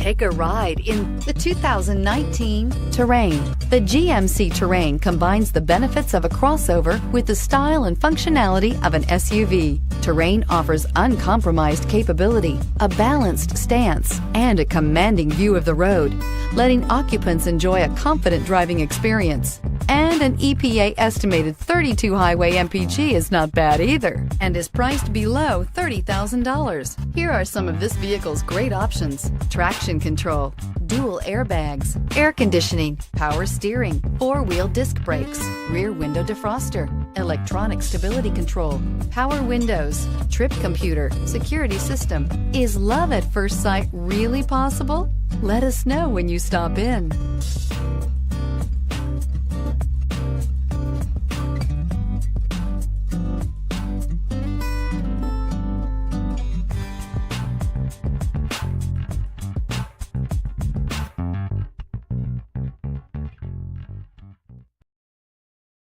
Take a ride in the 2019 Terrain. The GMC Terrain combines the benefits of a crossover with the style and functionality of an SUV. Terrain offers uncompromised capability, a balanced stance, and a commanding view of the road, letting occupants enjoy a confident driving experience. And an EPA estimated 32 highway MPG is not bad either, and is priced below $30,000. Here are some of this vehicle's great options: traction control, dual airbags, air conditioning, power steering, four-wheel disc brakes, rear window defroster, electronic stability control, power windows, trip computer, security system. Is love at first sight really possible? Let us know when you stop in.